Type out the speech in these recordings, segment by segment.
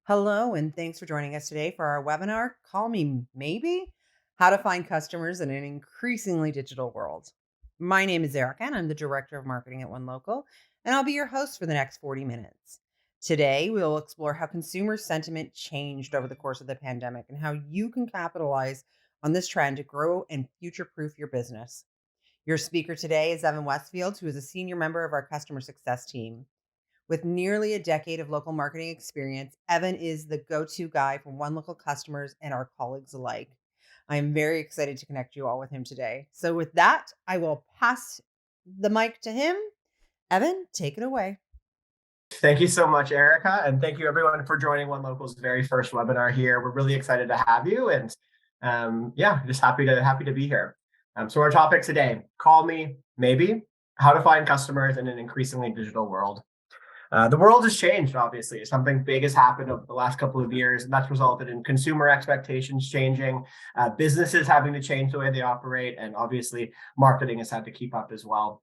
Hello, and thanks for joining us today for our webinar, Call Me Maybe How to Find Customers in an Increasingly Digital World. My name is Erica, and I'm the Director of Marketing at One Local, and I'll be your host for the next 40 minutes. Today, we'll explore how consumer sentiment changed over the course of the pandemic and how you can capitalize on this trend to grow and future proof your business. Your speaker today is Evan Westfield, who is a senior member of our customer success team. With nearly a decade of local marketing experience, Evan is the go to guy for One Local customers and our colleagues alike. I am very excited to connect you all with him today. So, with that, I will pass the mic to him. Evan, take it away. Thank you so much, Erica, and thank you everyone for joining One Local's very first webinar here. We're really excited to have you, and just happy to be here. So our topic today: call me maybe how to find customers in an increasingly digital world. The world has changed, obviously. Something big has happened over the last couple of years, and that's resulted in consumer expectations changing, businesses having to change the way they operate, and obviously marketing has had to keep up as well.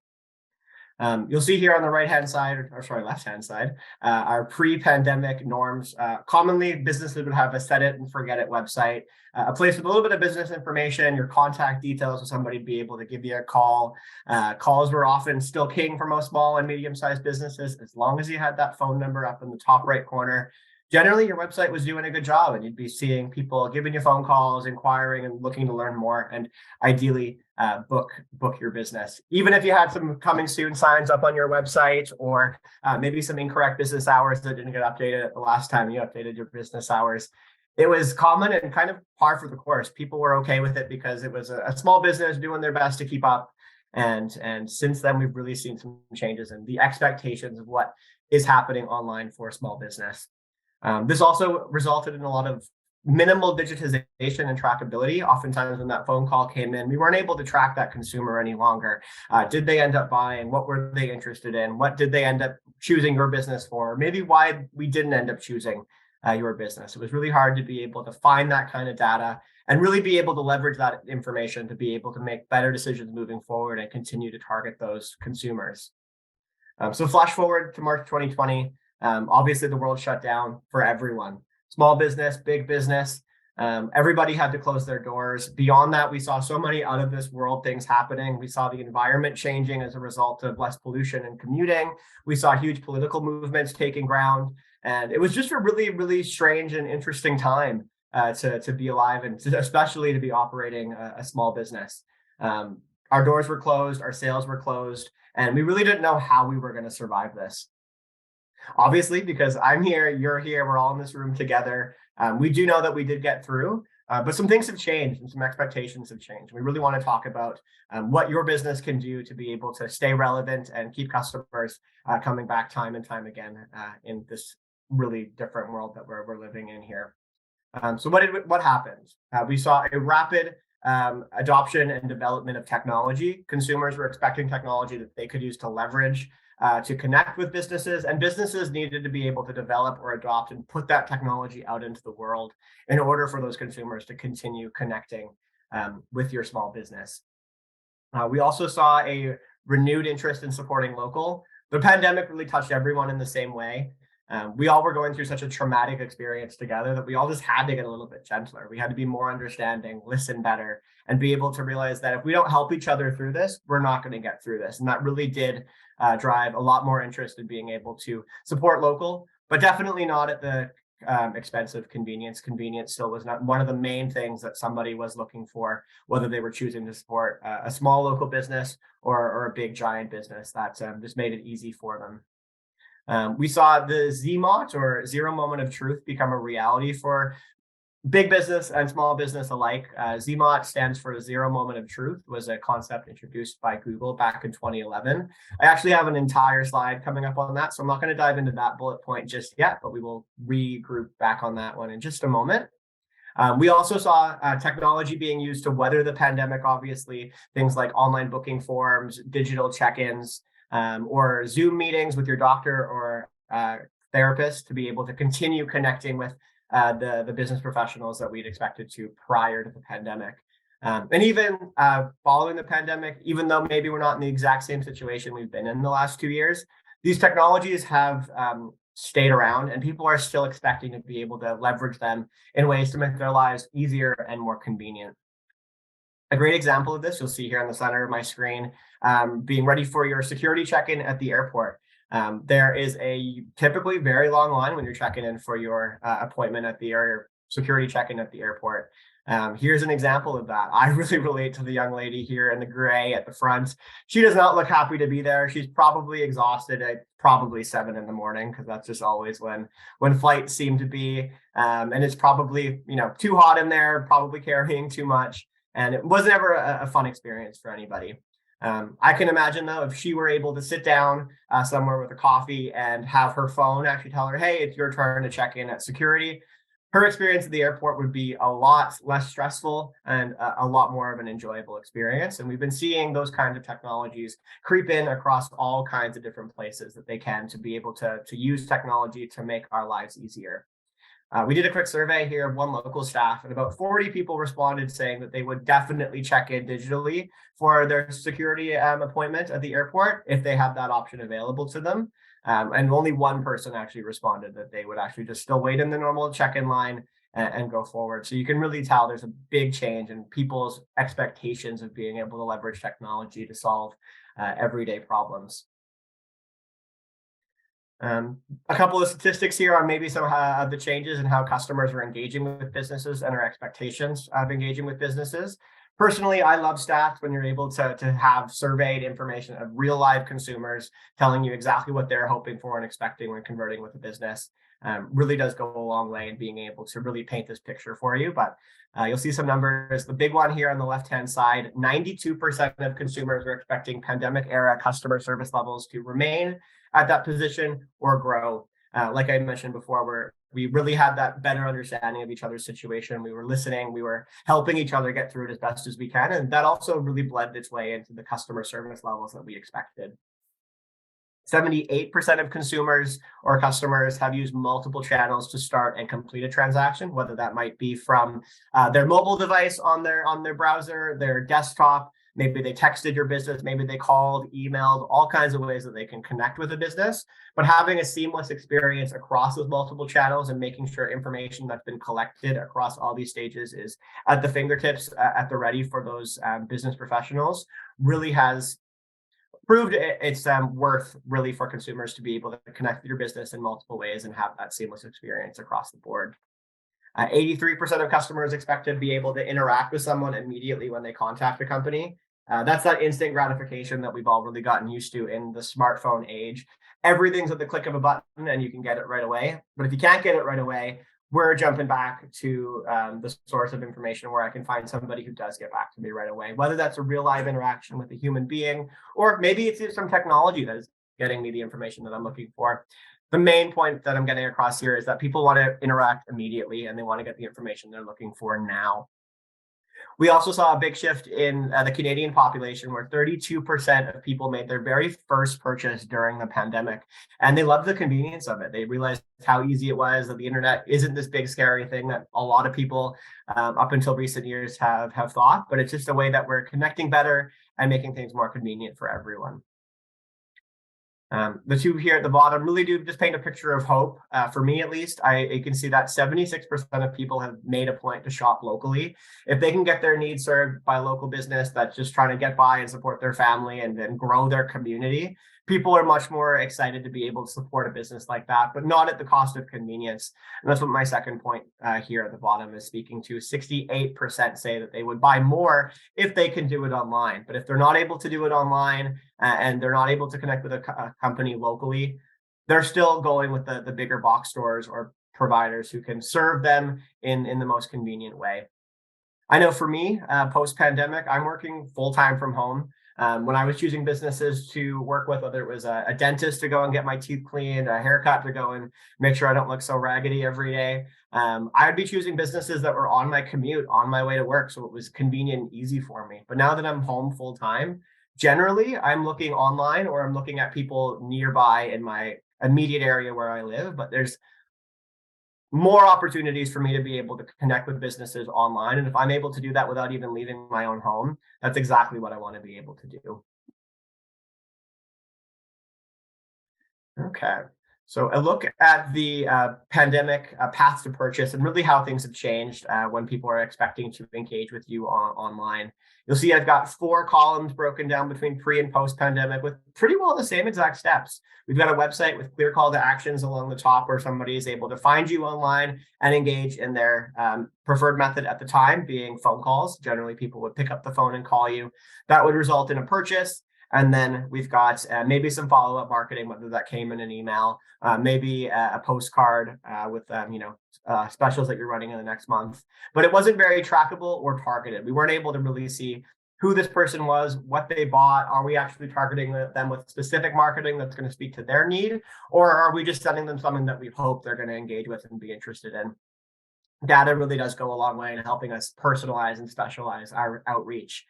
You'll see here on the right-hand side, left-hand side, our pre-pandemic norms. Commonly, businesses would have a set it and forget it website, a place with a little bit of business information, your contact details, so somebody would be able to give you a call. Calls were often still king for most small and medium-sized businesses, as long as you had that phone number up in the top right corner. Generally, your website was doing a good job, and you'd be seeing people giving you phone calls, inquiring, and looking to learn more, and ideally book your business. Even if you had some coming soon signs up on your website, or maybe some incorrect business hours that didn't get updated at the last time you updated your business hours, it was common and kind of par for the course. People were okay with it because it was a small business doing their best to keep up. And since then, we've really seen some changes in the expectations of what is happening online for small business. This also resulted in a lot of minimal digitization and trackability. Oftentimes when that phone call came in, we weren't able to track that consumer any longer. Did they end up buying? What were they interested in? What did they end up choosing your business for? Maybe why we didn't end up choosing your business. It was really hard to be able to find that kind of data and really be able to leverage that information to be able to make better decisions moving forward and continue to target those consumers. So flash forward to March 2020. Obviously, the world shut down for everyone. Small business, big business, everybody had to close their doors. Beyond that, we saw so many out of this world things happening. We saw the environment changing as a result of less pollution and commuting. We saw huge political movements taking ground. And it was just a really, really strange and interesting time to be alive, and especially to be operating a small business. Our doors were closed, our sales were closed, and we really didn't know how we were going to survive this. Obviously, because I'm here, you're here, we're all in this room together. We do know that we did get through, but some things have changed and some expectations have changed. We really want to talk about what your business can do to be able to stay relevant and keep customers coming back time and time again in this really different world that we're living in here. So what happened? We saw a rapid adoption and development of technology. Consumers were expecting technology that they could use to leverage to connect with businesses, and businesses needed to be able to develop or adopt and put that technology out into the world in order for those consumers to continue connecting with your small business. We also saw a renewed interest in supporting local. The pandemic really touched everyone in the same way. We all were going through such a traumatic experience together that we all just had to get a little bit gentler. We had to be more understanding, listen better, and be able to realize that if we don't help each other through this, we're not going to get through this. And that really did drive a lot more interest in being able to support local, but definitely not at the expense of convenience. Convenience still was not one of the main things that somebody was looking for, whether they were choosing to support a small local business or a big giant business that just made it easy for them. We saw the ZMOT, or zero moment of truth, become a reality for big business and small business alike. ZMOT stands for zero moment of truth, was a concept introduced by Google back in 2011. I actually have an entire slide coming up on that, so I'm not going to dive into that bullet point just yet, but we will regroup back on that one in just a moment. We also saw technology being used to weather the pandemic, obviously, things like online booking forms, digital check-ins, or Zoom meetings with your doctor or therapist to be able to continue connecting with the business professionals that we'd expected to prior to the pandemic. And even following the pandemic, even though maybe we're not in the exact same situation we've been in the last 2 years, these technologies have stayed around, and people are still expecting to be able to leverage them in ways to make their lives easier and more convenient. A great example of this you'll see here in the center of my screen, being ready for your security check-in at the airport. There is a typically very long line when you're checking in for your appointment at the or security check-in at the airport. Here's an example of that. I really relate to the young lady here in the gray at the front. She does not look happy to be there. She's probably exhausted at probably 7 in the morning, because that's just always when flights seem to be. And it's probably too hot in there, probably carrying too much, and it wasn't ever a fun experience for anybody. I can imagine, though, if she were able to sit down somewhere with a coffee and have her phone actually tell her, hey, it's your turn to check in at security, her experience at the airport would be a lot less stressful and a lot more of an enjoyable experience. And we've been seeing those kinds of technologies creep in across all kinds of different places that they can, to be able to use technology to make our lives easier. We did a quick survey here of One Local staff, and about 40 people responded saying that they would definitely check in digitally for their security appointment at the airport if they had that option available to them. And only one person actually responded that they would actually just still wait in the normal check-in line and go forward. So you can really tell there's a big change in people's expectations of being able to leverage technology to solve everyday problems. A couple of statistics here on maybe some of the changes in how customers are engaging with businesses and our expectations of engaging with businesses. Personally, I love stats when you're able to have surveyed information of real live consumers telling you exactly what they're hoping for and expecting when converting with a business. Really does go a long way in being able to really paint this picture for you. But you'll see some numbers. The big one here on the left-hand side, 92% of consumers are expecting pandemic era customer service levels to remain at that position or grow. Like I mentioned before, we really had that better understanding of each other's situation. We were listening, we were helping each other get through it as best as we can. And that also really bled its way into the customer service levels that we expected. 78% of consumers or customers have used multiple channels to start and complete a transaction, whether that might be from their mobile device on their browser, their desktop. Maybe they texted your business, maybe they called, emailed, all kinds of ways that they can connect with a business. But having a seamless experience across those multiple channels and making sure information that's been collected across all these stages is at the fingertips, at the ready for those business professionals, really has proved its worth really for consumers to be able to connect with your business in multiple ways and have that seamless experience across the board. 83% of customers expect to be able to interact with someone immediately when they contact a company. That's that instant gratification that we've all really gotten used to in the smartphone age. Everything's at the click of a button and you can get it right away. But if you can't get it right away, we're jumping back to the source of information where I can find somebody who does get back to me right away, whether that's a real live interaction with a human being, or maybe it's some technology that is getting me the information that I'm looking for. The main point that I'm getting across here is that people want to interact immediately and they want to get the information they're looking for now. We also saw a big shift in the Canadian population, where 32% of people made their very first purchase during the pandemic, and they loved the convenience of it. They realized how easy it was, that the internet isn't this big scary thing that a lot of people up until recent years have thought, but it's just a way that we're connecting better and making things more convenient for everyone. The two here at the bottom really do just paint a picture of hope. For me, at least, you can see that 76% of people have made a point to shop locally. If they can get their needs served by a local business that's just trying to get by and support their family and then grow their community, people are much more excited to be able to support a business like that, but not at the cost of convenience. And that's what my second point here at the bottom is speaking to. 68% say that they would buy more if they can do it online. But if they're not able to do it online and they're not able to connect with a company locally, they're still going with the bigger box stores or providers who can serve them in the most convenient way. I know for me, post-pandemic, I'm working full-time from home. When I was choosing businesses to work with, whether it was a dentist to go and get my teeth cleaned, a haircut to go and make sure I don't look so raggedy every day, I'd be choosing businesses that were on my commute, on my way to work, so it was convenient and easy for me. But now that I'm home full time, generally I'm looking online or I'm looking at people nearby in my immediate area where I live. But there's more opportunities for me to be able to connect with businesses online. And if I'm able to do that without even leaving my own home, that's exactly what I want to be able to do. Okay. So a look at the pandemic path to purchase and really how things have changed when people are expecting to engage with you online. You'll see I've got 4 columns broken down between pre and post pandemic with pretty well the same exact steps. We've got a website with clear call to actions along the top where somebody is able to find you online and engage in their preferred method at the time, being phone calls. Generally, people would pick up the phone and call you. That would result in a purchase. And then we've got maybe some follow-up marketing, whether that came in an email, maybe a postcard with specials that you're running in the next month. But it wasn't very trackable or targeted. We weren't able to really see who this person was, what they bought. Are we actually targeting them with specific marketing that's going to speak to their need? Or are we just sending them something that we hope they're going to engage with and be interested in? Data really does go a long way in helping us personalize and specialize our outreach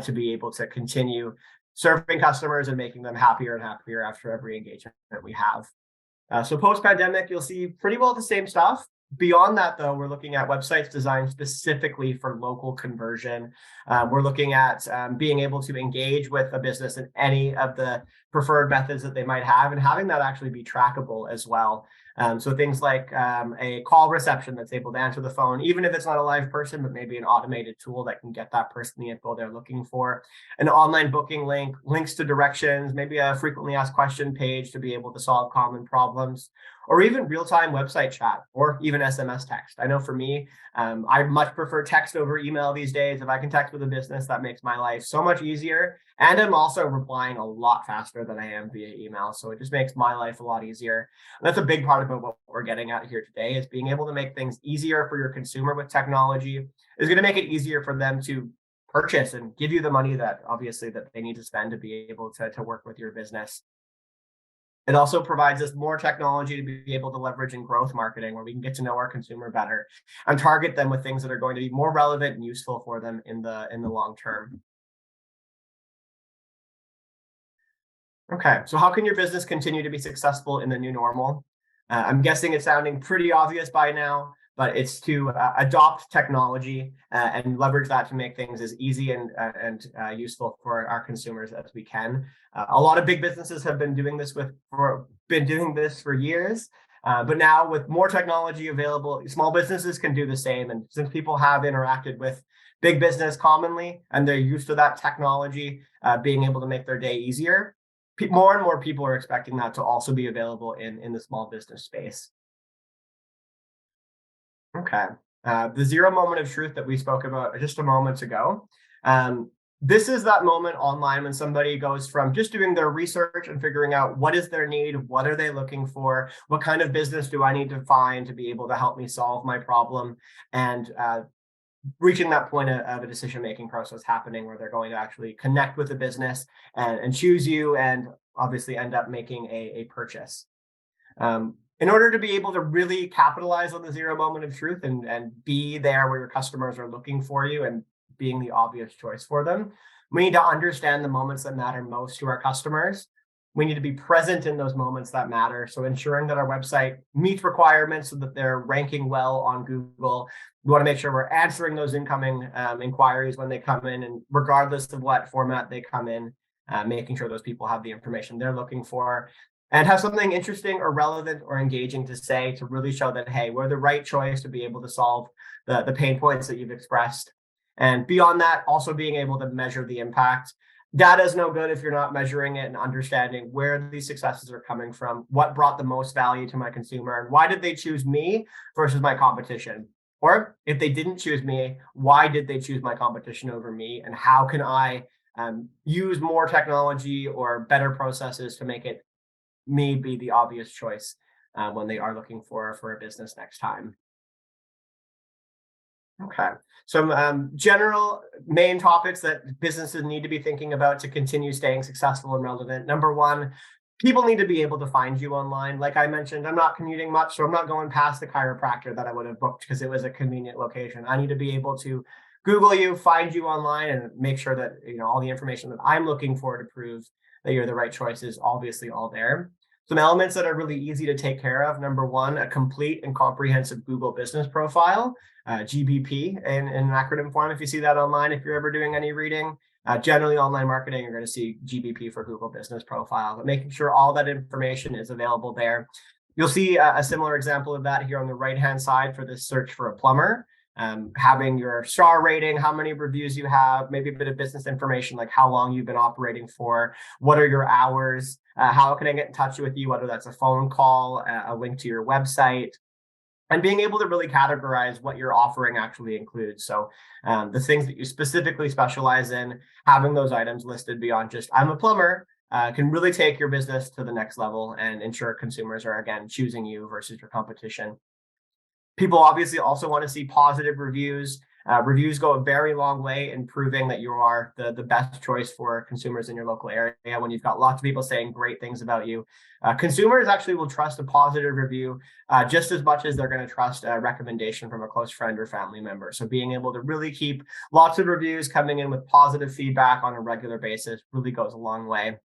to be able to continue serving customers and making them happier and happier after every engagement that we have. So post-pandemic, you'll see pretty well the same stuff. Beyond that, though, we're looking at websites designed specifically for local conversion. We're looking at being able to engage with a business in any of the preferred methods that they might have and having that actually be trackable as well. So things like a call reception that's able to answer the phone, even if it's not a live person, but maybe an automated tool that can get that person the info they're looking for. An online booking link, links to directions, maybe a frequently asked question page to be able to solve common problems, or even real-time website chat, or even SMS text. I know for me, I much prefer text over email these days. If I can text with a business, that makes my life so much easier. And I'm also replying a lot faster than I am via email. So it just makes my life a lot easier. And that's a big part about what we're getting at here today, is being able to make things easier for your consumer with technology is going to make it easier for them to purchase and give you the money that obviously that they need to spend to be able to work with your business. It also provides us more technology to be able to leverage in growth marketing, where we can get to know our consumer better and target them with things that are going to be more relevant and useful for them in the long term. Okay, so how can your business continue to be successful in the new normal? I'm guessing it's sounding pretty obvious by now, but it's to adopt technology and leverage that to make things as easy and useful for our consumers as we can. A lot of big businesses have been doing this for years, but now with more technology available, small businesses can do the same. And since people have interacted with big business commonly and they're used to that technology being able to make their day easier, more and more people are expecting that to also be available in the small business space. Okay. The zero moment of truth that we spoke about just a moment ago. This is that moment online when somebody goes from just doing their research and figuring out what is their need, what are they looking for, what kind of business do I need to find to be able to help me solve my problem, and reaching that point of a decision-making process happening where they're going to actually connect with the business and choose you and obviously end up making a purchase. In order to be able to really capitalize on the zero moment of truth and be there where your customers are looking for you and being the obvious choice for them, we need to understand the moments that matter most to our customers. We need to be present in those moments that matter. So ensuring that our website meets requirements so that they're ranking well on Google. We want to make sure we're answering those incoming inquiries when they come in, and regardless of what format they come in, making sure those people have the information they're looking for and have something interesting or relevant or engaging to say to really show that, hey, we're the right choice to be able to solve the pain points that you've expressed. And beyond that, also being able to measure the impact. Data is no good if you're not measuring it and understanding where these successes are coming from, what brought the most value to my consumer, and why did they choose me versus my competition? Or if they didn't choose me, why did they choose my competition over me? And how can I use more technology or better processes to make it me be the obvious choice when they are looking for a business next time? Okay. Some general main topics that businesses need to be thinking about to continue staying successful and relevant. Number one, people need to be able to find you online. Like I mentioned, I'm not commuting much, so I'm not going past the chiropractor that I would have booked because it was a convenient location. I need to be able to Google you, find you online, and make sure that all the information that I'm looking for to prove that you're the right choice is obviously all there. Some elements that are really easy to take care of. Number one, a complete and comprehensive Google business profile, GBP in an acronym form. If you see that online, if you're ever doing any reading, generally online marketing, you're going to see GBP for Google business profile, but making sure all that information is available there. You'll see a similar example of that here on the right-hand side for this search for a plumber. Having your star rating, how many reviews you have, maybe a bit of business information like how long you've been operating for, what are your hours, how can I get in touch with you, whether that's a phone call, a link to your website, and being able to really categorize what your offering actually includes. So the things that you specifically specialize in, having those items listed beyond just I'm a plumber, can really take your business to the next level and ensure consumers are again choosing you versus your competition. People obviously also want to see positive reviews. Reviews go a very long way in proving that you are the best choice for consumers in your local area. When you've got lots of people saying great things about you, consumers actually will trust a positive review just as much as they're going to trust a recommendation from a close friend or family member. So being able to really keep lots of reviews coming in with positive feedback on a regular basis really goes a long way.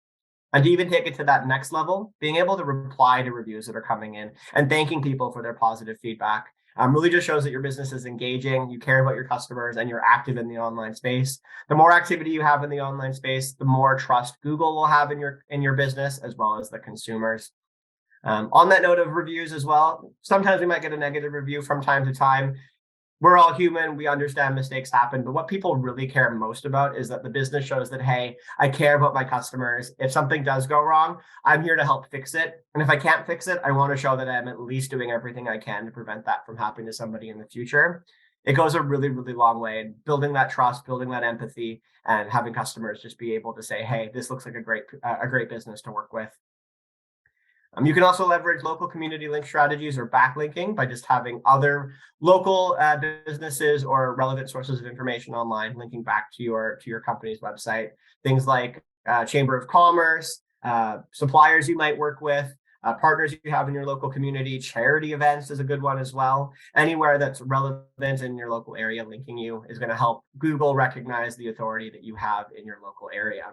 And to even take it to that next level, being able to reply to reviews that are coming in and thanking people for their positive feedback really just shows that your business is engaging, you care about your customers, and you're active in the online space. The more activity you have in the online space, the more trust Google will have in your business, as well as the consumers. On that note of reviews as well, sometimes we might get a negative review from time to time. We're all human. We understand mistakes happen. But what people really care most about is that the business shows that, hey, I care about my customers. If something does go wrong, I'm here to help fix it. And if I can't fix it, I want to show that I'm at least doing everything I can to prevent that from happening to somebody in the future. It goes a really, really long way in building that trust, building that empathy, and having customers just be able to say, hey, this looks like a great business to work with. You can also leverage local community link strategies or backlinking by just having other local businesses or relevant sources of information online linking back to your company's website. Things like Chamber of Commerce, suppliers you might work with, partners you have in your local community, charity events is a good one as well. Anywhere that's relevant in your local area, linking you is going to help Google recognize the authority that you have in your local area.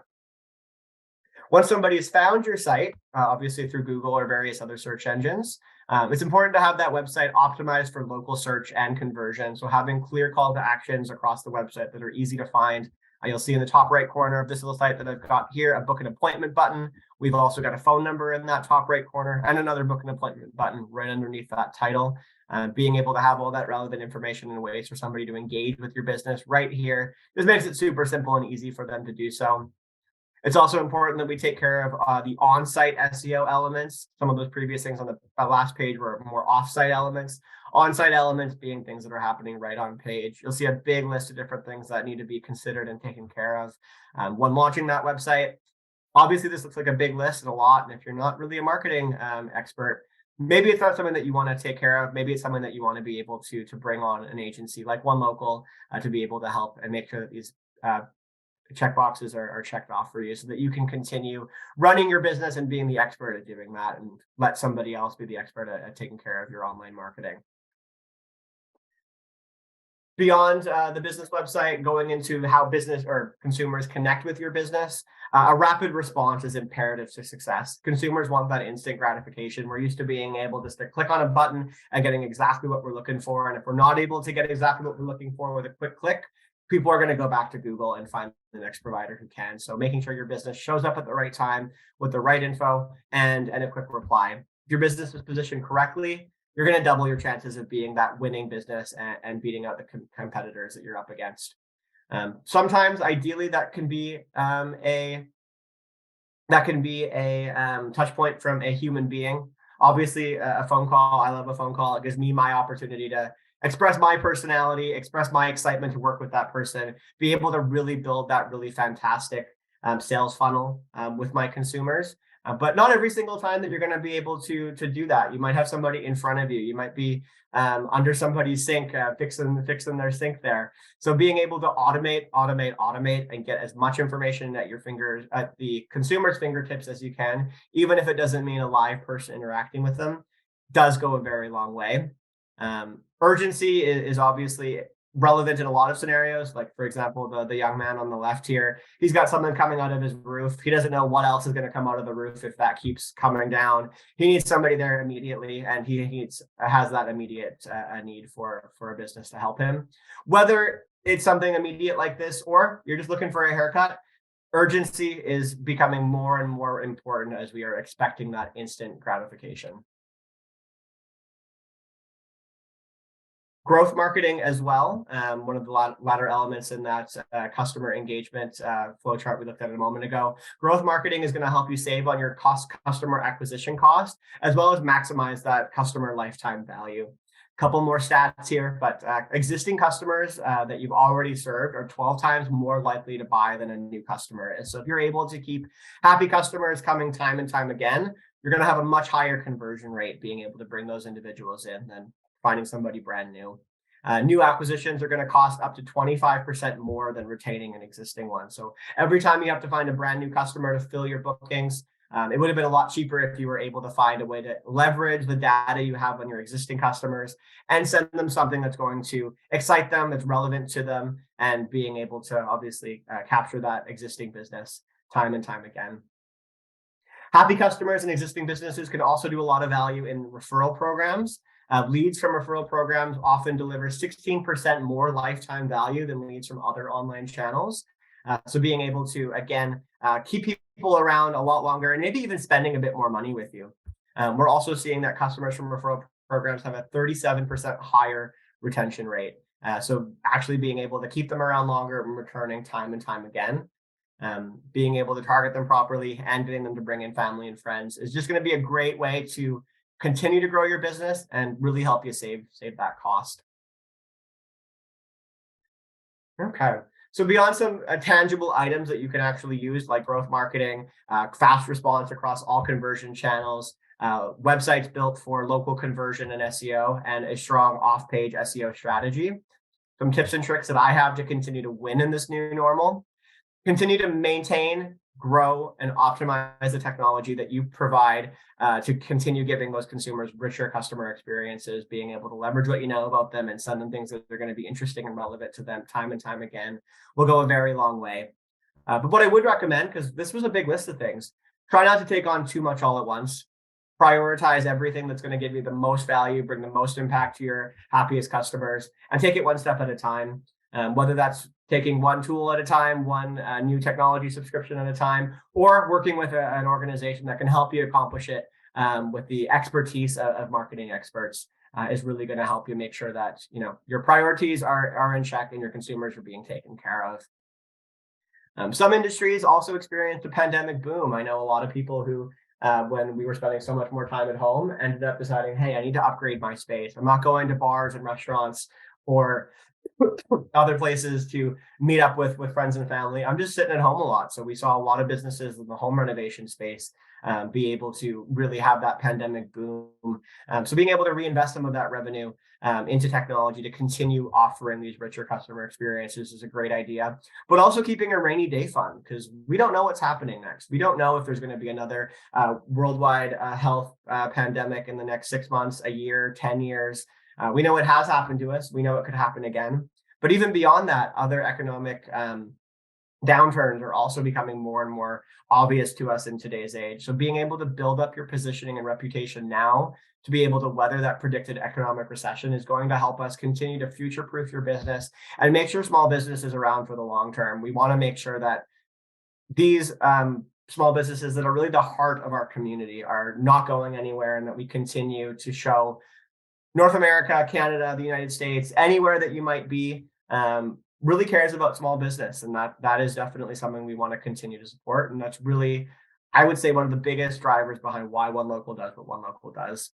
Once somebody has found your site, obviously through Google or various other search engines, it's important to have that website optimized for local search and conversion. So having clear call to actions across the website that are easy to find. You'll see in the top right corner of this little site that I've got here, a book an appointment button. We've also got a phone number in that top right corner and another book an appointment button right underneath that title. Being able to have all that relevant information in ways for somebody to engage with your business right here. This makes it super simple and easy for them to do so. It's also important that we take care of the on-site SEO elements. Some of those previous things on the last page were more off-site elements. On-site elements being things that are happening right on page. You'll see a big list of different things that need to be considered and taken care of when launching that website. Obviously, this looks like a big list and a lot. And if you're not really a marketing expert, maybe it's not something that you want to take care of. Maybe it's something that you want to be able to bring on an agency like One Local to be able to help and make sure that these check boxes are checked off for you so that you can continue running your business and being the expert at doing that and let somebody else be the expert at taking care of your online marketing. Beyond the business website, going into how business or consumers connect with your business, a rapid response is imperative to success. Consumers want that instant gratification. We're used to being able just to click on a button and getting exactly what we're looking for. And if we're not able to get exactly what we're looking for with a quick click, people are going to go back to Google and find the next provider who can. So making sure your business shows up at the right time with the right info and a quick reply. If your business is positioned correctly, you're going to double your chances of being that winning business and beating out the competitors that you're up against. Sometimes, ideally, that can be a touch point from a human being. Obviously, a phone call. I love a phone call. It gives me my opportunity to express my personality, express my excitement to work with that person, be able to really build that really fantastic sales funnel with my consumers. But not every single time that you're going to be able to do that. You might have somebody in front of you. You might be under somebody's sink, fixing their sink there. So being able to automate, and get as much information at the consumer's fingertips as you can, even if it doesn't mean a live person interacting with them, does go a very long way. Urgency is obviously relevant in a lot of scenarios. Like, for example, the young man on the left here, he's got something coming out of his roof. He doesn't know what else is going to come out of the roof if that keeps coming down. He needs somebody there immediately, and he has that immediate need for a business to help him. Whether it's something immediate like this or you're just looking for a haircut, urgency is becoming more and more important as we are expecting that instant gratification. Growth marketing as well. One of the latter elements in that customer engagement flow chart we looked at a moment ago. Growth marketing is going to help you save on your customer acquisition cost, as well as maximize that customer lifetime value. Couple more stats here, but existing customers that you've already served are 12 times more likely to buy than a new customer is. So if you're able to keep happy customers coming time and time again, you're going to have a much higher conversion rate being able to bring those individuals in than finding somebody brand new. New acquisitions are going to cost up to 25% more than retaining an existing one. So every time you have to find a brand new customer to fill your bookings, it would have been a lot cheaper if you were able to find a way to leverage the data you have on your existing customers and send them something that's going to excite them, that's relevant to them, and being able to obviously capture that existing business time and time again. Happy customers and existing businesses can also do a lot of value in referral programs. Leads from referral programs often deliver 16% more lifetime value than leads from other online channels. So being able to, again, keep people around a lot longer and maybe even spending a bit more money with you. We're also seeing that customers from referral programs have a 37% higher retention rate. So actually being able to keep them around longer and returning time and time again. Being able to target them properly and getting them to bring in family and friends is just going to be a great way to continue to grow your business and really help you save that cost. Okay. So beyond some tangible items that you can actually use, like growth marketing, fast response across all conversion channels, websites built for local conversion and SEO, and a strong off-page SEO strategy. Some tips and tricks that I have to continue to win in this new normal. Continue to maintain, grow, and optimize the technology that you provide to continue giving those consumers richer customer experiences, being able to leverage what you know about them and send them things that are going to be interesting and relevant to them time and time again will go a very long way. But what I would recommend, because this was a big list of things, try not to take on too much all at once. Prioritize everything that's going to give you the most value, bring the most impact to your happiest customers, and take it one step at a time. Whether that's taking one tool at a time, one new technology subscription at a time, or working with an organization that can help you accomplish it with the expertise of marketing experts is really going to help you make sure that your priorities are in check and your consumers are being taken care of. Some industries also experienced a pandemic boom. I know a lot of people who, when we were spending so much more time at home, ended up deciding, hey, I need to upgrade my space. I'm not going to bars and restaurants or other places to meet up with friends and family. I'm just sitting at home a lot. So we saw a lot of businesses in the home renovation space be able to really have that pandemic boom. So being able to reinvest some of that revenue into technology to continue offering these richer customer experiences is a great idea. But also keeping a rainy day fund, because we don't know what's happening next. We don't know if there's going to be another worldwide health pandemic in the next 6 months, a year, 10 years. We know it has happened to us. We know it could happen again. But even beyond that, other economic downturns are also becoming more and more obvious to us in today's age. So being able to build up your positioning and reputation now to be able to weather that predicted economic recession is going to help us continue to future-proof your business and make sure small business is around for the long term. We want to make sure that these small businesses that are really the heart of our community are not going anywhere, and that we continue to show North America, Canada, the United States, anywhere that you might be, really cares about small business. And that is definitely something we want to continue to support. And that's really, I would say, one of the biggest drivers behind why One Local does what One Local does.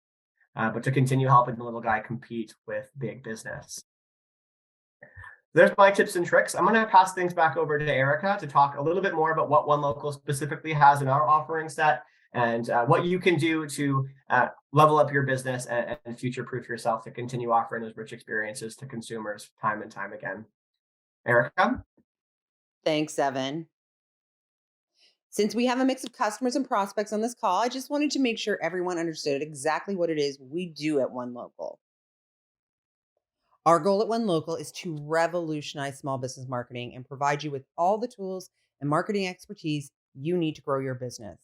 But to continue helping the little guy compete with big business. There's my tips and tricks. I'm going to pass things back over to Erica to talk a little bit more about what One Local specifically has in our offering set and what you can do to level up your business and future-proof yourself to continue offering those rich experiences to consumers time and time again. Erica? Thanks, Evan. Since we have a mix of customers and prospects on this call, I just wanted to make sure everyone understood exactly what it is we do at One Local. Our goal at One Local is to revolutionize small business marketing and provide you with all the tools and marketing expertise you need to grow your business.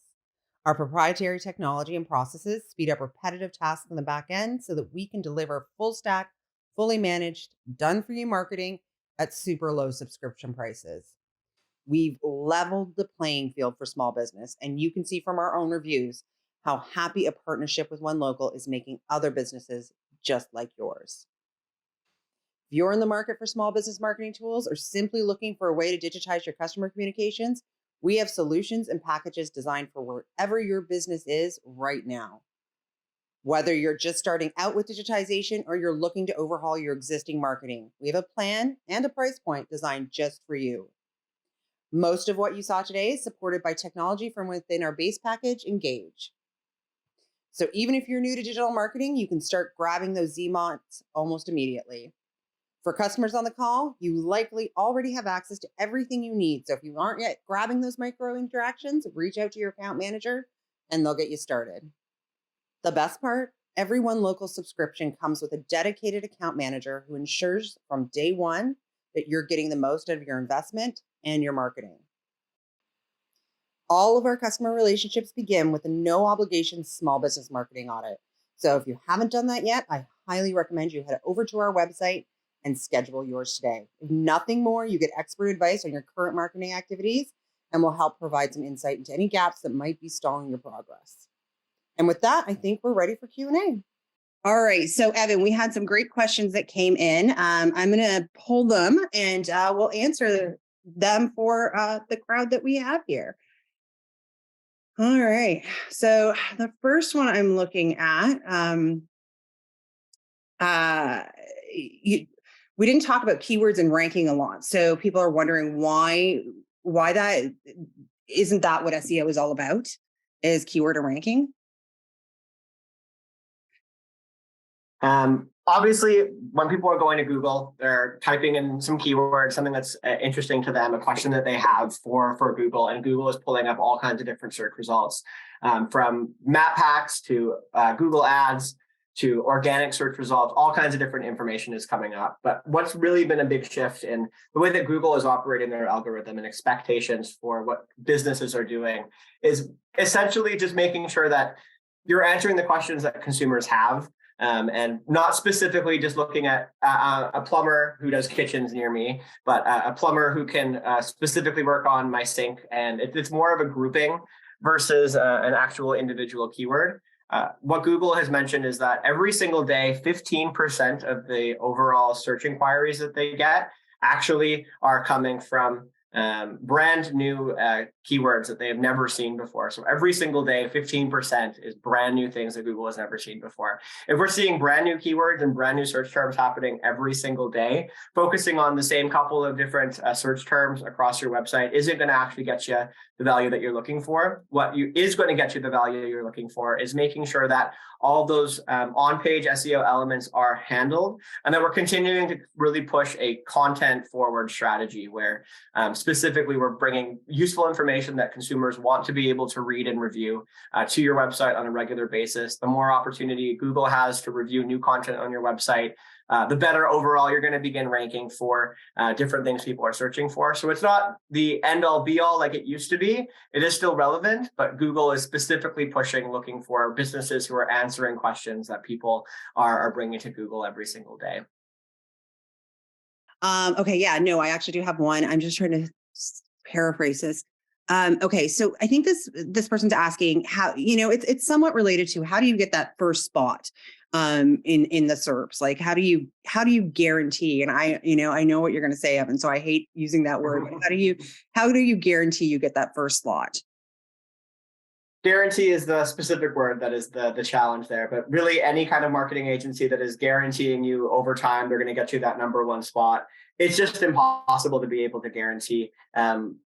Our proprietary technology and processes speed up repetitive tasks on the back end so that we can deliver full stack, fully managed, done for you marketing at super low subscription prices. We've leveled the playing field for small business, and you can see from our own reviews how happy a partnership with One Local is making other businesses just like yours. you're in the market for small business marketing tools or simply looking for a way to digitize your customer communications, we have solutions and packages designed for wherever your business is right now. Whether you're just starting out with digitization or you're looking to overhaul your existing marketing, we have a plan and a price point designed just for you. Most of what you saw today is supported by technology from within our base package, Engage. So even if you're new to digital marketing, you can start grabbing those ZMONs almost immediately. For customers on the call, you likely already have access to everything you need. So if you aren't yet grabbing those micro interactions, reach out to your account manager and they'll get you started. The best part, every One Local subscription comes with a dedicated account manager who ensures from day one that you're getting the most out of your investment and your marketing. All of our customer relationships begin with a no obligation small business marketing audit. So if you haven't done that yet, I highly recommend you head over to our website and schedule yours today. If nothing more, you get expert advice on your current marketing activities and will help provide some insight into any gaps that might be stalling your progress. And with that, I think we're ready for Q&A. All right. So, Evan, we had some great questions that came in. I'm going to pull them and we'll answer them for the crowd that we have here. All right. So the first one I'm looking at, we didn't talk about keywords and ranking a lot. So people are wondering why that isn't that what SEO is all about, is keyword and ranking? Obviously, when people are going to Google, they're typing in some keywords, something that's interesting to them, a question that they have for Google, and Google is pulling up all kinds of different search results, from map packs to Google Ads to organic search results. All kinds of different information is coming up. But what's really been a big shift in the way that Google is operating their algorithm and expectations for what businesses are doing is essentially just making sure that you're answering the questions that consumers have. And not specifically just looking at a plumber who does kitchens near me, but a plumber who can specifically work on my sink. And it's more of a grouping versus an actual individual keyword. What Google has mentioned is that every single day, 15% of the overall search inquiries that they get actually are coming from brand new keywords that they have never seen before. So every single day, 15% is brand new things that Google has never seen before. If we're seeing brand new keywords and brand new search terms happening every single day, focusing on the same couple of different search terms across your website isn't going to actually get you the value that you're looking for. What is going to get you the value you're looking for is making sure that all those on-page SEO elements are handled, and that we're continuing to really push a content-forward strategy where specifically we're bringing useful information that consumers want to be able to read and review to your website on a regular basis. The more opportunity Google has to review new content on your website, the better overall you're going to begin ranking for different things people are searching for. So it's not the end all be all like it used to be. It is still relevant, but Google is specifically looking for businesses who are answering questions that people are bringing to Google every single day. Okay. Yeah, no, I actually do have one. I'm just trying to paraphrase this. Okay. So I think this person's asking how, it's somewhat related to how do you get that first spot in the SERPs? Like, how do you guarantee? And I know what you're going to say, Evan, so I hate using that word. But how do you guarantee you get that first slot? Guarantee is the specific word that is the challenge there, but really any kind of marketing agency that is guaranteeing you over time they're going to get you that number one spot, it's just impossible to be able to guarantee.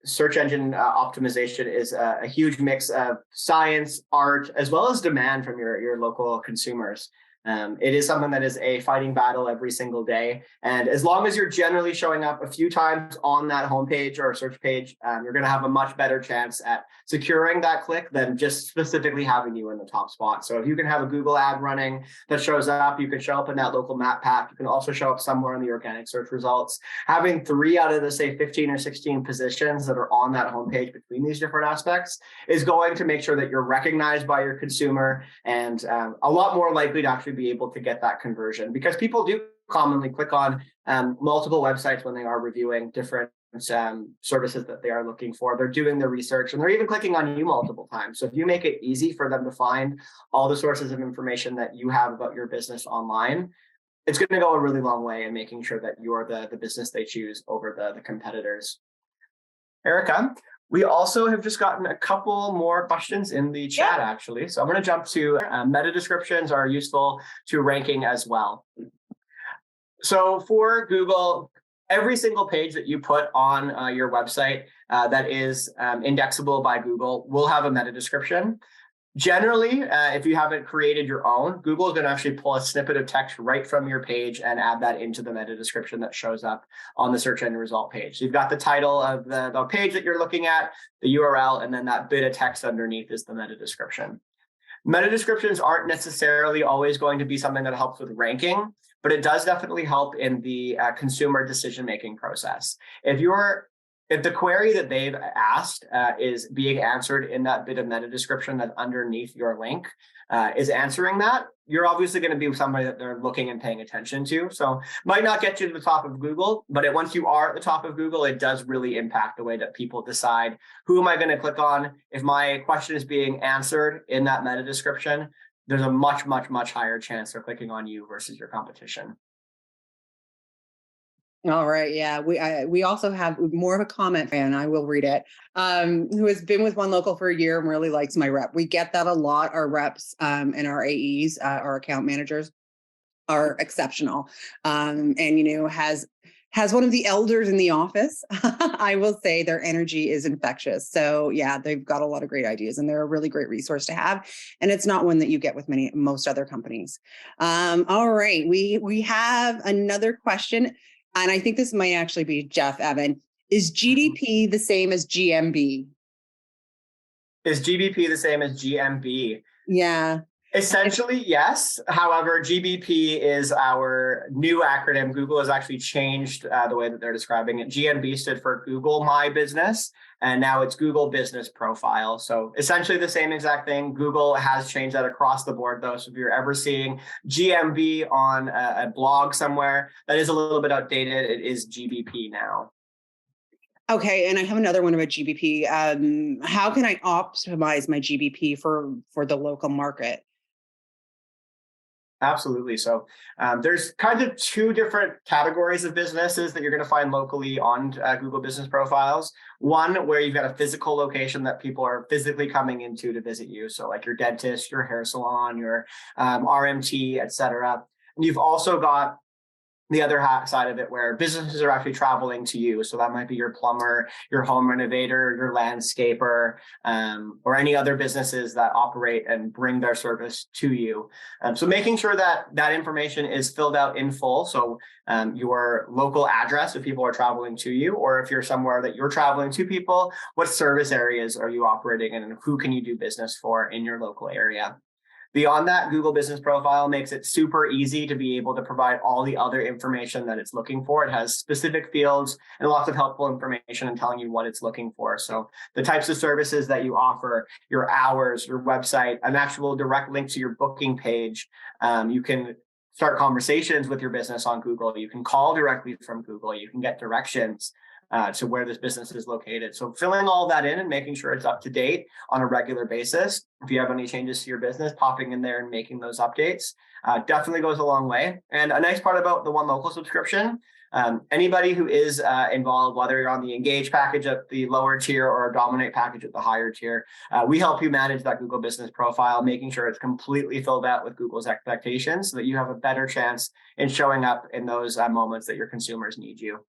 Search engine optimization is a huge mix of science, art, as well as demand from your local consumers. It is something that is a fighting battle every single day. And as long as you're generally showing up a few times on that homepage or search page, you're going to have a much better chance at securing that click than just specifically having you in the top spot. So if you can have a Google ad running that shows up, you can show up in that local map pack. You can also show up somewhere in the organic search results. Having 3 out of the, say, 15 or 16 positions that are on that homepage between these different aspects is going to make sure that you're recognized by your consumer and a lot more likely to actually be able to get that conversion, because people do commonly click on multiple websites when they are reviewing different services that they are looking for. They're doing their research and they're even clicking on you multiple times. So if you make it easy for them to find all the sources of information that you have about your business online, it's going to go a really long way in making sure that you're the business they choose over the competitors. Erica, we also have just gotten a couple more questions in the Yeah. chat, actually. So I'm going to jump to meta descriptions are useful to ranking as well. So for Google, every single page that you put on your website that is indexable by Google will have a meta description. Generally, if you haven't created your own, Google is going to actually pull a snippet of text right from your page and add that into the meta description that shows up on the search engine result page. So you've got the title of the page that you're looking at, the URL, and then that bit of text underneath is the meta description. Meta descriptions aren't necessarily always going to be something that helps with ranking, but it does definitely help in the consumer decision-making process. If the query that they've asked is being answered in that bit of meta description that's underneath your link, is answering that, you're obviously going to be somebody that they're looking and paying attention to. So might not get you to the top of Google, but once you are at the top of Google, it does really impact the way that people decide, who am I going to click on? If my question is being answered in that meta description, there's a much, much, much higher chance they're clicking on you versus your competition. All right. Yeah. We also have more of a comment fan. I will read it. Who has been with One Local for a year and really likes my rep. We get that a lot. Our reps and our AEs, our account managers, are exceptional. And has one of the elders in the office. I will say their energy is infectious. So yeah, they've got a lot of great ideas, and they're a really great resource to have. And it's not one that you get with most other companies. All right, we have another question. And I think this might actually be Jeff Evan. Is GDP the same as GMB? Is GBP the same as GMB? Yeah. Essentially, yes. However, GBP is our new acronym. Google has actually changed the way that they're describing it. GMB stood for Google My Business, and now it's Google Business Profile. So essentially the same exact thing. Google has changed that across the board, though. So if you're ever seeing GMB on a blog somewhere, that is a little bit outdated. It is GBP now. Okay, and I have another one about GBP. How can I optimize my GBP for the local market? Absolutely. So there's kind of two different categories of businesses that you're going to find locally on Google Business Profiles. One where you've got a physical location that people are physically coming into to visit you. So like your dentist, your hair salon, your RMT, et cetera. And you've also got the other side of it where businesses are actually traveling to you. So that might be your plumber, your home renovator, your landscaper, or any other businesses that operate and bring their service to you. So making sure that that information is filled out in full. So your local address if people are traveling to you, or if you're somewhere that you're traveling to people, what service areas are you operating in and who can you do business for in your local area? Beyond that, Google Business Profile makes it super easy to be able to provide all the other information that it's looking for. It has specific fields and lots of helpful information and telling you what it's looking for. So the types of services that you offer, your hours, your website, an actual direct link to your booking page. You can start conversations with your business on Google. You can call directly from Google. You can get directions to where this business is located. So filling all that in and making sure it's up to date on a regular basis. If you have any changes to your business, popping in there and making those updates definitely goes a long way. And a nice part about the One Local subscription, anybody who is involved, whether you're on the Engage package at the lower tier or a Dominate package at the higher tier, we help you manage that Google Business Profile, making sure it's completely filled out with Google's expectations so that you have a better chance in showing up in those moments that your consumers need you.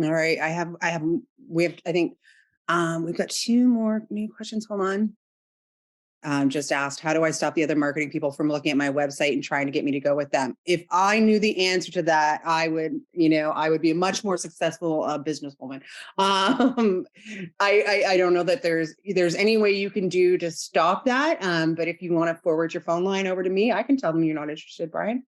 All right. I think we've got two more new questions. Hold on. Just asked, how do I stop the other marketing people from looking at my website and trying to get me to go with them? If I knew the answer to that, I would be a much more successful businesswoman. I don't know that there's any way you can do to stop that. But if you want to forward your phone line over to me, I can tell them you're not interested, Brian.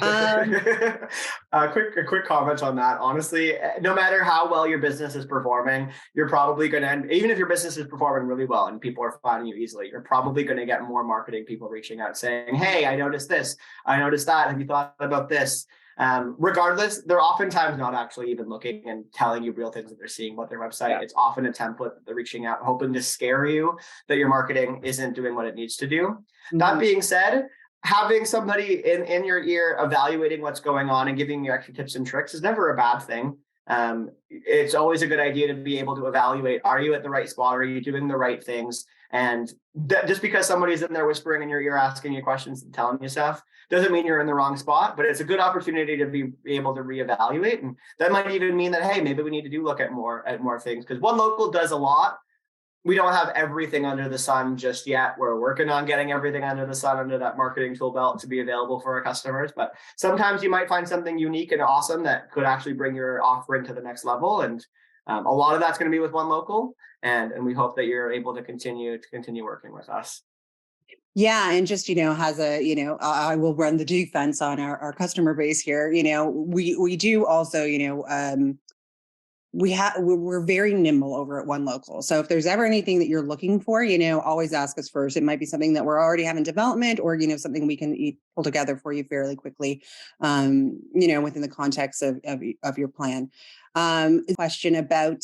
A quick comment on that. Honestly, no matter how well your business is performing, you're probably going to end, even if your business is performing really well and people are finding you easily, you're probably going to get more marketing people reaching out saying, hey, I noticed this, I noticed that. Have you thought about this? Regardless, they're oftentimes not actually even looking and telling you real things that they're seeing about their website. Yeah. It's often a template that they're reaching out, hoping to scare you that your marketing isn't doing what it needs to do. Mm-hmm. That being said, having somebody in your ear evaluating what's going on and giving you extra tips and tricks is never a bad thing. It's always a good idea to be able to evaluate, are you at the right spot? Are you doing the right things? And just because somebody's in there whispering in your ear, asking you questions and telling you stuff, doesn't mean you're in the wrong spot, but it's a good opportunity to be able to reevaluate. And that might even mean that, hey, maybe we need to look at more things, because One Local does a lot. We don't have everything under the sun just yet. We're working on getting everything under the sun under that marketing tool belt to be available for our customers. But sometimes you might find something unique and awesome that could actually bring your offering to the next level. And a lot of that's going to be with One Local. And we hope that you're able to continue working with us. Yeah. And just, has a, I will run the defense on our customer base here. We do also, we're very nimble over at One Local. So if there's ever anything that you're looking for, always ask us first. It might be something that we're already having development, or, something we can pull together for you fairly quickly, within the context of your plan. Question about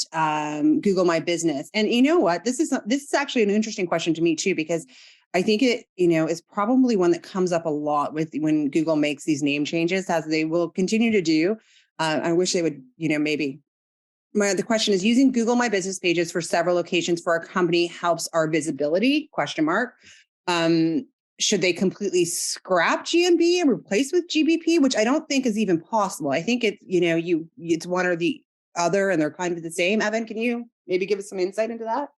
Google My Business. And you know what, this is actually an interesting question to me too, because I think it, is probably one that comes up a lot with when Google makes these name changes, as they will continue to do. I wish they would, maybe. The question is, using Google My Business pages for several locations for our company helps our visibility, ? Should they completely scrap GMB and replace with GBP, which I don't think is even possible. I think it's, it's one or the other and they're kind of the same. Evan, can you maybe give us some insight into that?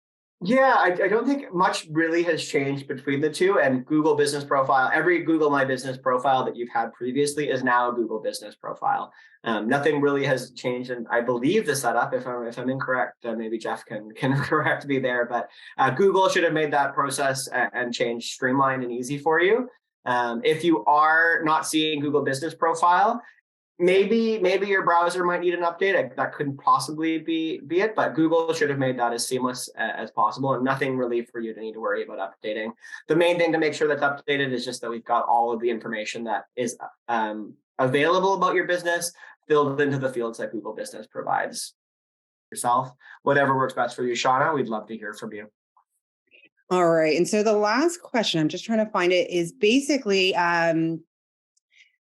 Yeah, I don't think much really has changed between the two. And Google Business Profile, every Google My Business profile that you've had previously is now a Google Business Profile. Nothing really has changed, and I believe the setup. If I'm incorrect, maybe Jeff can correct me there. But Google should have made that process and change streamlined and easy for you. If you are not seeing Google Business Profile, maybe your browser might need an update. That couldn't possibly be it, but Google should have made that as seamless as possible, and nothing really for you to need to worry about updating. The main thing to make sure that's updated is just that we've got all of the information that is available about your business filled into the fields that Google Business provides. Yourself, whatever works best for you, Shauna, we'd love to hear from you. All right. And so the last question, I'm just trying to find it, is basically,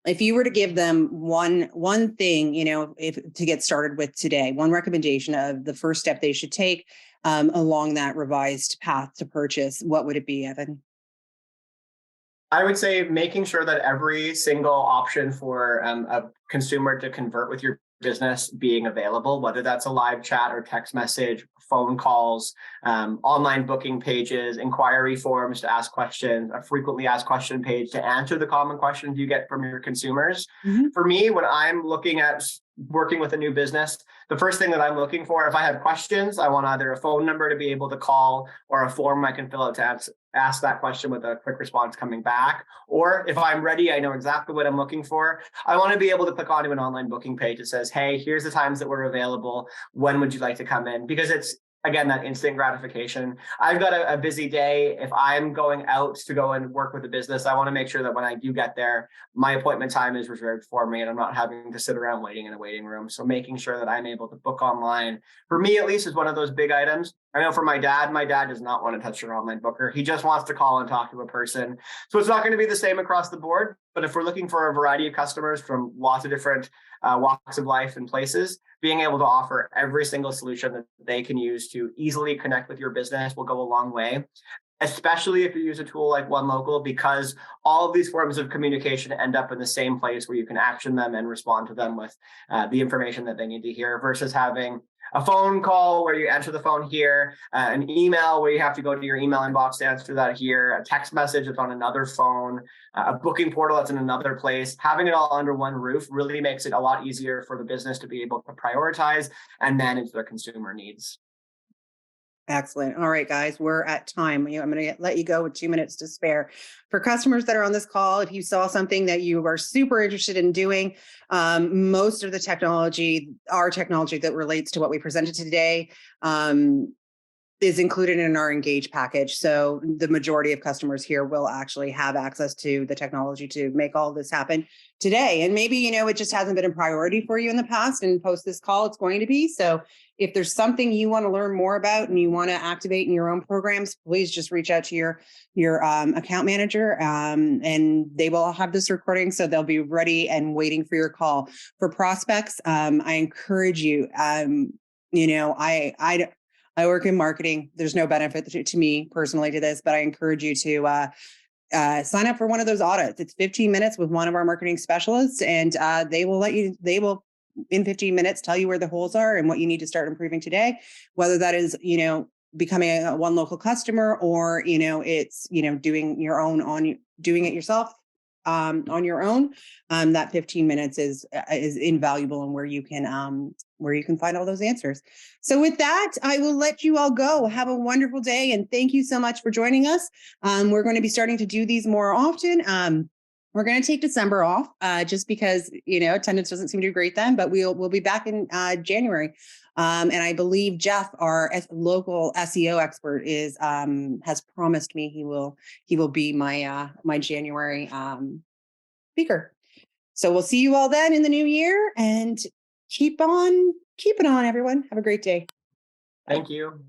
if you were to give them one thing, if to get started with today, one recommendation of the first step they should take along that revised path to purchase, what would it be, Evan? I would say making sure that every single option for a consumer to convert with your business being available, whether that's a live chat or text message, phone calls, online booking pages, inquiry forms to ask questions, a frequently asked question page to answer the common questions you get from your consumers. Mm-hmm. For me, when I'm looking at working with a new business, the first thing that I'm looking for, if I have questions, I want either a phone number to be able to call or a form I can fill out to ask that question with a quick response coming back. Or if I'm ready, I know exactly what I'm looking for, I want to be able to click onto an online booking page that says, hey, here's the times that we're available. When would you like to come in? Because it's, again, that instant gratification. I've got a busy day. If I'm going out to go and work with a business, I want to make sure that when I do get there, my appointment time is reserved for me and I'm not having to sit around waiting in a waiting room. So making sure that I'm able to book online, for me at least, is one of those big items. I know for my dad does not want to touch your online booker. He just wants to call and talk to a person. So it's not going to be the same across the board. But if we're looking for a variety of customers from lots of different walks of life and places, being able to offer every single solution that they can use to easily connect with your business will go a long way, especially if you use a tool like One Local, because all of these forms of communication end up in the same place where you can action them and respond to them with the information that they need to hear, versus having a phone call where you answer the phone here, an email where you have to go to your email inbox to answer that here, a text message that's on another phone, a booking portal that's in another place. Having it all under one roof really makes it a lot easier for the business to be able to prioritize and manage their consumer needs. Excellent. All right, guys, we're at time. I'm going to let you go with 2 minutes to spare. For customers that are on this call, if you saw something that you are super interested in doing, most of the technology, our technology that relates to what we presented today, is included in our Engage package. So the majority of customers here will actually have access to the technology to make all this happen today. And maybe, it just hasn't been a priority for you in the past, and post this call, it's going to be. So if there's something you want to learn more about and you want to activate in your own programs, please just reach out to your account manager, and they will have this recording. So they'll be ready and waiting for your call. For prospects, I encourage you, I work in marketing. There's no benefit to me personally to this, but I encourage you to sign up for one of those audits. It's 15 minutes with one of our marketing specialists, and they will in 15 minutes tell you where the holes are and what you need to start improving today, whether that is, becoming a one local customer, or, it's, doing it yourself on your own. That 15 minutes is invaluable, and where you can find all those answers. So with that, I will let you all go. Have a wonderful day, and thank you so much for joining us. We're going to be starting to do these more often. We're going to take December off just because, attendance doesn't seem to be great then, but we'll be back in January. And I believe Jeff, our local SEO expert, has promised me he will be my January speaker. So we'll see you all then in the new year, and keep it on, everyone. Have a great day. Thank you.